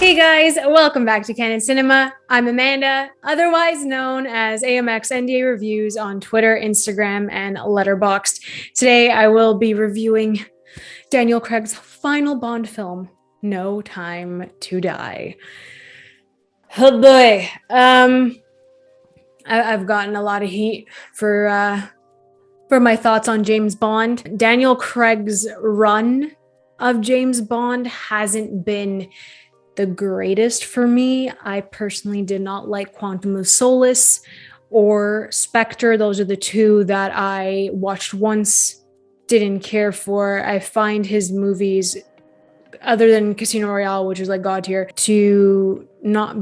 Hey guys, welcome back to Canon Cinema. I'm Amanda, otherwise known as AMX NDA Reviews on Twitter, Instagram, and Letterboxd. Today I will be reviewing Daniel Craig's final Bond film, No Time to Die. Oh boy. I've gotten a lot of heat for my thoughts on James Bond. Daniel Craig's run of James Bond hasn't been the greatest for me. I personally did not like Quantum of Solace or Spectre. Those are the two that I watched once, didn't care for. I find his movies, other than Casino Royale, which is like God tier, to not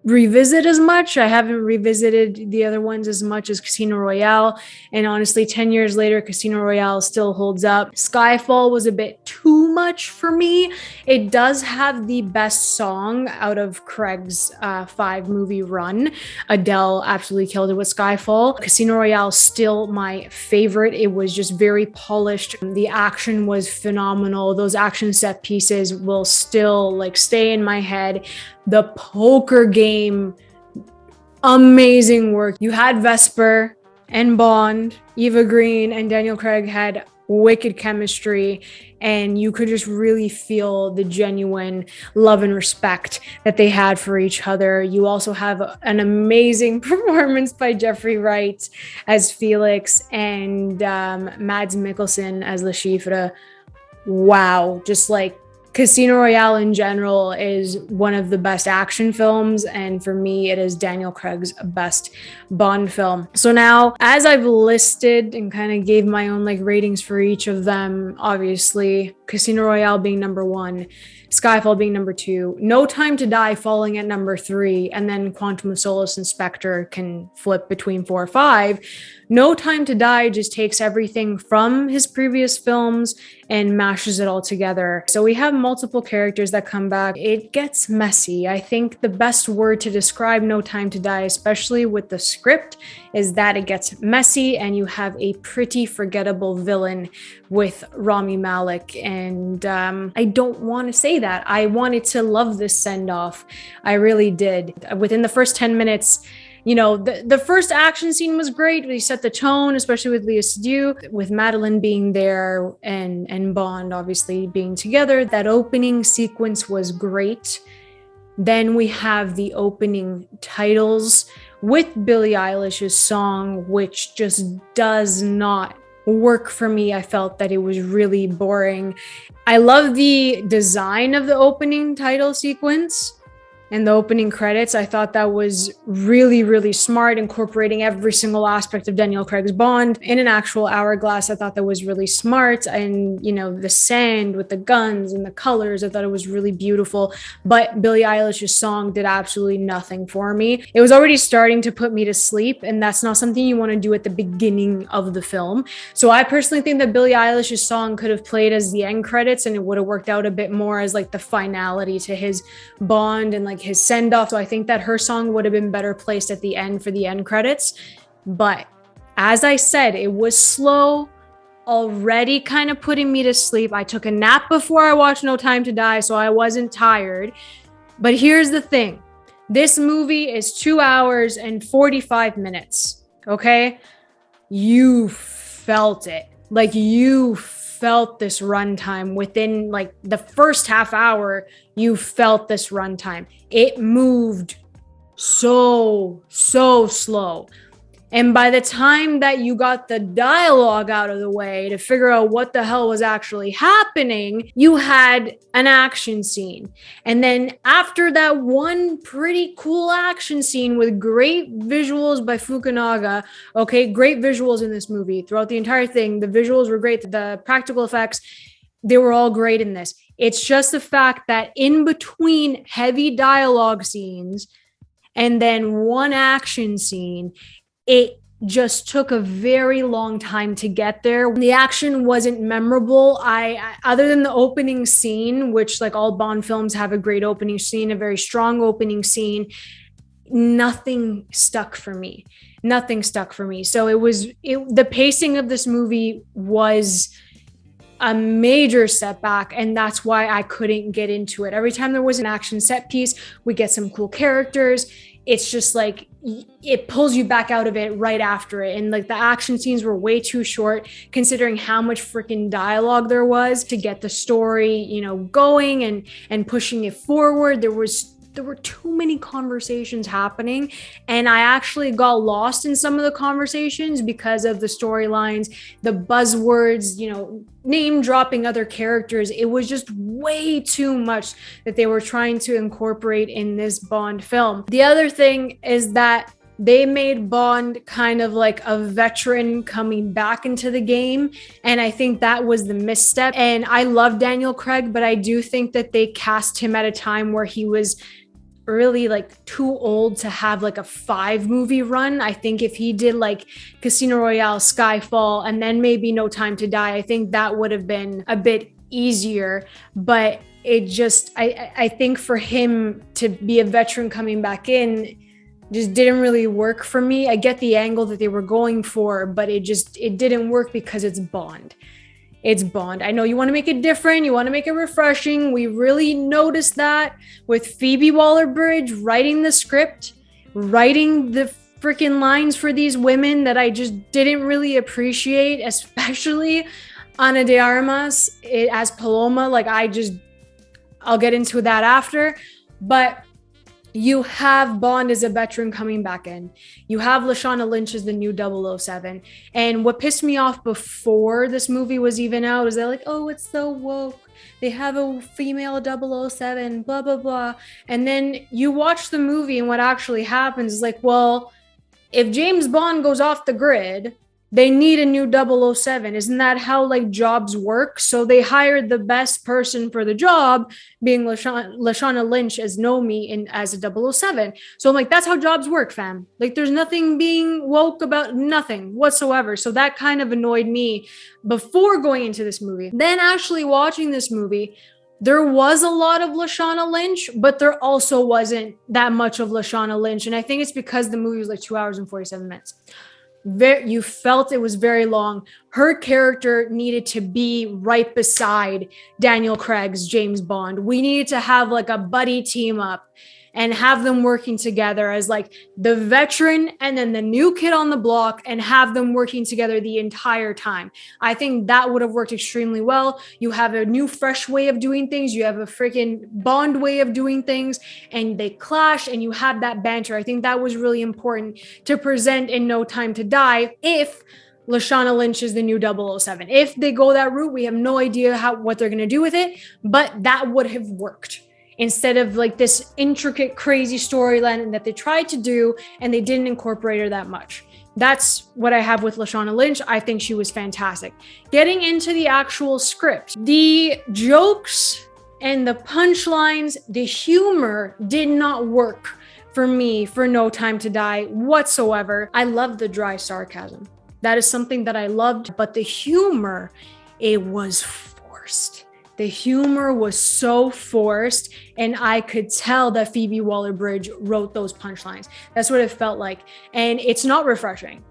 revisit as much. I haven't revisited the other ones as much as Casino Royale, and honestly 10 years later Casino Royale still holds up. Skyfall was a bit too much for me. It does have the best song out of Craig's 5-movie run. Adele absolutely killed it with Skyfall. Casino Royale still my favorite. It was just very polished. The action was phenomenal. Those action set pieces will still like stay in my head. The poker game, amazing work. You had Vesper and Bond, Eva Green and Daniel Craig had wicked chemistry, and you could just really feel the genuine love and respect that they had for each other. You also have an amazing performance by Jeffrey Wright as Felix and Mads Mikkelsen as Le Chiffre. Wow, just like Casino Royale in general is one of the best action films, and for me it is Daniel Craig's best Bond film. So now, as I've listed and kind of gave my own like ratings for each of them, obviously Casino Royale being number 1, Skyfall being number 2, No Time to Die falling at number 3, and then Quantum of Solace and Spectre can flip between 4 or 5. No Time to Die just takes everything from his previous films and mashes it all together. So we have multiple characters that come back. It gets messy. I think the best word to describe No Time to Die, especially with the script, is that it gets messy and you have a pretty forgettable villain with Rami Malek. And I don't want to say that. I wanted to love this send-off. I really did. Within the first 10 minutes, you know, the first action scene was great. We set the tone, especially with Léa Seydoux, with Madeline being there and Bond obviously being together. That opening sequence was great. Then we have the opening titles with Billie Eilish's song, which just does not work for me. I felt that it was really boring. I love the design of the opening title sequence and the opening credits. I thought that was really, really smart, incorporating every single aspect of Daniel Craig's Bond in an actual hourglass. I thought that was really smart. And, you know, the sand with the guns and the colors, I thought it was really beautiful. But Billie Eilish's song did absolutely nothing for me. It was already starting to put me to sleep, and that's not something you want to do at the beginning of the film. So I personally think that Billie Eilish's song could have played as the end credits, and it would have worked out a bit more as like the finality to his Bond and like his send-off. So I think that her song would have been better placed at the end for the end credits. But as I said, it was slow, already kind of putting me to sleep. I took a nap before I watched No Time to Die, so I wasn't tired. But here's the thing. This movie is 2 hours and 45 minutes, okay? You felt it. Like, you felt this runtime within like the first half hour. You felt this runtime. It moved so slow. And by the time that you got the dialogue out of the way to figure out what the hell was actually happening, you had an action scene. And then after that one pretty cool action scene with great visuals by Fukunaga, okay, great visuals in this movie throughout the entire thing. The visuals were great. The practical effects, they were all great in this. It's just the fact that in between heavy dialogue scenes and then one action scene, it just took a very long time to get there. The action wasn't memorable. Other than the opening scene, which like all Bond films have a great opening scene, a very strong opening scene, nothing stuck for me. So the pacing of this movie was a major setback, and that's why I couldn't get into it. Every time there was an action set piece, we get some cool characters. It's just like it pulls you back out of it right after it. And like the action scenes were way too short considering how much freaking dialogue there was to get the story, you know, going and pushing it forward. There were too many conversations happening, and I actually got lost in some of the conversations because of the storylines, the buzzwords, you know, name dropping other characters. It was just way too much that they were trying to incorporate in this Bond film. The other thing is that they made Bond kind of like a veteran coming back into the game. And I think that was the misstep. And I love Daniel Craig, but I do think that they cast him at a time where he was really like too old to have like a 5-movie run. I think if he did like Casino Royale, Skyfall, and then maybe No Time to Die, I think that would have been a bit easier. But it just, I think for him to be a veteran coming back in just didn't really work for me. I get the angle that they were going for, but it didn't work because it's Bond. It's Bond. I know you want to make it different. You want to make it refreshing. We really noticed that with Phoebe Waller-Bridge writing the script, writing the freaking lines for these women that I just didn't really appreciate, especially Ana de Armas as Paloma. Like I'll get into that after, but you have Bond as a veteran coming back in. You have Lashana Lynch as the new 007. And what pissed me off before this movie was even out is they're like, oh, it's so woke. They have a female 007, blah, blah, blah. And then you watch the movie and what actually happens is like, well, if James Bond goes off the grid, they need a new 007. Isn't that how like jobs work? So they hired the best person for the job, being Lashana Lynch as Nomi and as a 007. So I'm like, that's how jobs work, fam. Like there's nothing being woke about, nothing whatsoever. So that kind of annoyed me before going into this movie. Then actually watching this movie, there was a lot of Lashana Lynch, but there also wasn't that much of Lashana Lynch. And I think it's because the movie was like 2 hours and 47 minutes. You felt it was very long. Her character needed to be right beside Daniel Craig's James Bond. We needed to have like a buddy team up and have them working together as like the veteran and then the new kid on the block and have them working together the entire time. I think that would have worked extremely well. You have a new fresh way of doing things. You have a freaking Bond way of doing things and they clash and you have that banter. I think that was really important to present in No Time to Die if Lashana Lynch is the new 007. If they go that route, we have no idea what they're going to do with it, but that would have worked. Instead of like this intricate, crazy storyline that they tried to do and they didn't incorporate her that much. That's what I have with Lashana Lynch. I think she was fantastic. Getting into the actual script, the jokes and the punchlines, the humor did not work for me for No Time to Die whatsoever. I love the dry sarcasm. That is something that I loved, but the humor, it was forced. The humor was so forced, and I could tell that Phoebe Waller-Bridge wrote those punchlines. That's what it felt like, and it's not refreshing.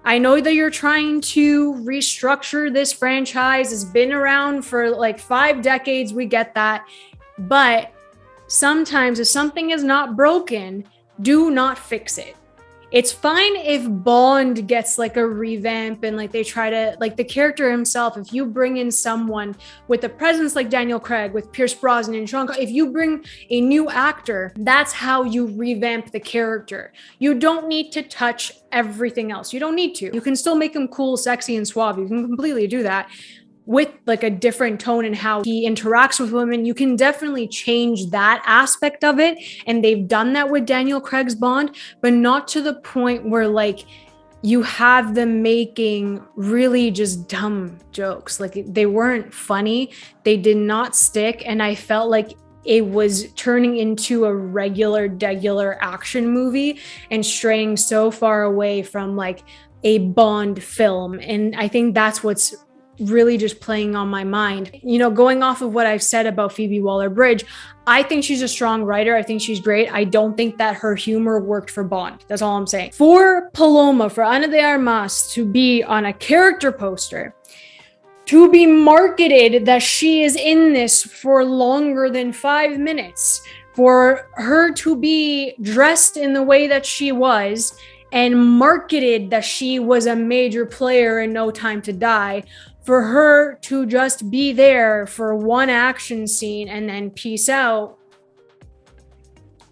I know that you're trying to restructure this franchise. It's been around for like 5 decades. We get that, but sometimes if something is not broken, do not fix it. It's fine if Bond gets like a revamp and like they try to, like the character himself, if you bring in someone with a presence like Daniel Craig, with Pierce Brosnan and Sean Connery, if you bring a new actor, that's how you revamp the character. You don't need to touch everything else. You don't need to. You can still make him cool, sexy, and suave. You can completely do that with like a different tone in how he interacts with women. You can definitely change that aspect of it. And they've done that with Daniel Craig's Bond, but not to the point where like you have them making really just dumb jokes. Like they weren't funny. They did not stick. And I felt like it was turning into a regular action movie and straying so far away from like a Bond film. And I think that's what's really just playing on my mind. You know, going off of what I've said about Phoebe Waller-Bridge, I think she's a strong writer. I think she's great. I don't think that her humor worked for Bond. That's all I'm saying. For Paloma, for Ana de Armas to be on a character poster to be marketed that she is in this for longer than 5 minutes, for her to be dressed in the way that she was and marketed that she was a major player in No Time to Die, for her to just be there for one action scene and then peace out,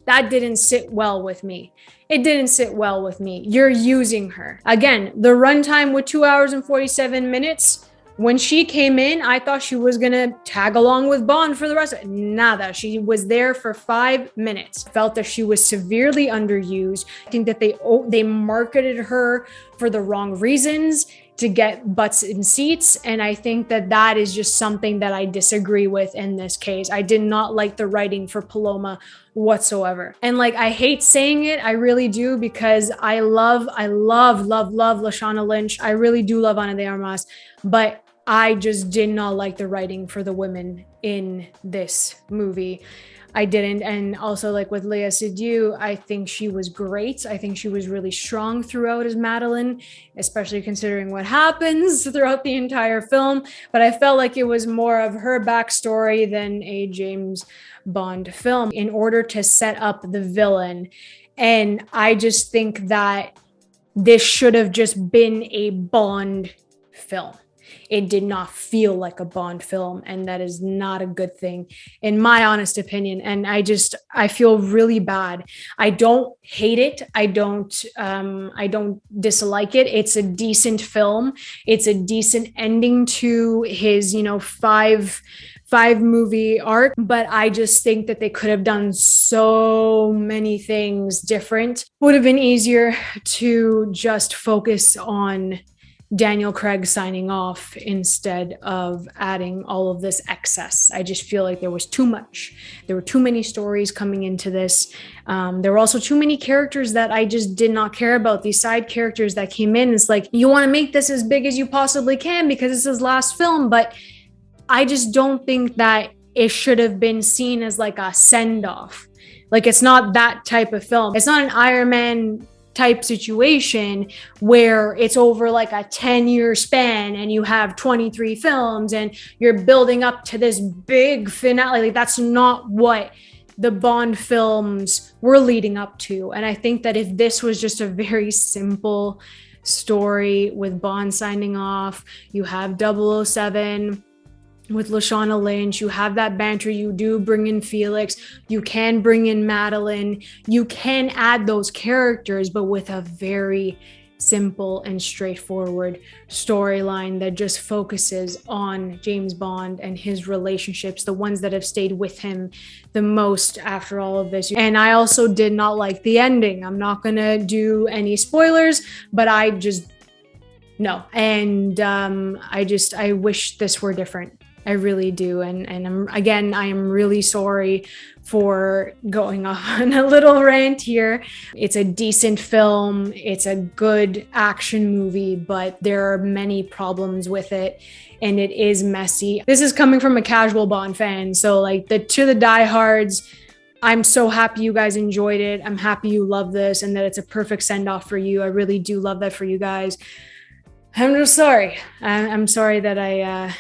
that didn't sit well with me. It didn't sit well with me. You're using her. Again, the runtime with 2 hours and 47 minutes. When she came in, I thought she was gonna tag along with Bond for the rest of it. Nada. She was there for 5 minutes. Felt that she was severely underused. I think that they marketed her for the wrong reasons, to get butts in seats. And I think that that is just something that I disagree with in this case. I did not like the writing for Paloma whatsoever. And like, I hate saying it, I really do, because I love Lashana Lynch. I really do love Ana de Armas, but I just did not like the writing for the women in this movie. I didn't. And also, like with Léa Seydoux, I think she was great. I think she was really strong throughout as Madeline, especially considering what happens throughout the entire film. But I felt like it was more of her backstory than a James Bond film in order to set up the villain. And I just think that this should have just been a Bond film. It did not feel like a Bond film, and that is not a good thing, in my honest opinion. And I feel really bad. I don't hate it. I don't dislike it. It's a decent film. It's a decent ending to his, five movie arc, but I just think that they could have done so many things different. Would have been easier to just focus on Daniel Craig signing off instead of adding all of this excess. I just feel like there was too much. There were too many stories coming into this. There were also too many characters that I just did not care about. These side characters that came in, it's like, you want to make this as big as you possibly can because it's his last film, but I just don't think that it should have been seen as like a send-off. Like, it's not that type of film. It's not an Iron Man type situation where it's over like a 10-year span and you have 23 films and you're building up to this big finale. Like, that's not what the Bond films were leading up to. And I think that if this was just a very simple story with Bond signing off, you have 007 with Lashana Lynch, you have that banter, you do bring in Felix, you can bring in Madeline, you can add those characters, but with a very simple and straightforward storyline that just focuses on James Bond and his relationships, the ones that have stayed with him the most after all of this. And I also did not like the ending. I'm not gonna do any spoilers, but I just no. And I wish this were different. I really do. And I am really sorry for going on a little rant here. It's a decent film. It's a good action movie, but there are many problems with it and it is messy. This is coming from a casual Bond fan. So like to the diehards, I'm so happy you guys enjoyed it. I'm happy you love this and that it's a perfect send off for you. I really do love that for you guys. I'm just sorry. I'm sorry that I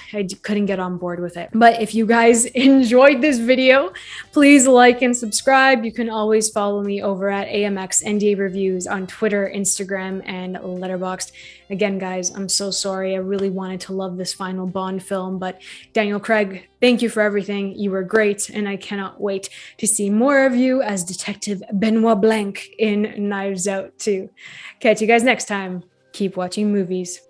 couldn't get on board with it. But if you guys enjoyed this video, please like and subscribe. You can always follow me over at AMX NDA Reviews on Twitter, Instagram, and Letterboxd. Again, guys, I'm so sorry. I really wanted to love this final Bond film, but Daniel Craig, thank you for everything. You were great, and I cannot wait to see more of you as Detective Benoit Blanc in Knives Out 2. Catch you guys next time. Keep watching movies.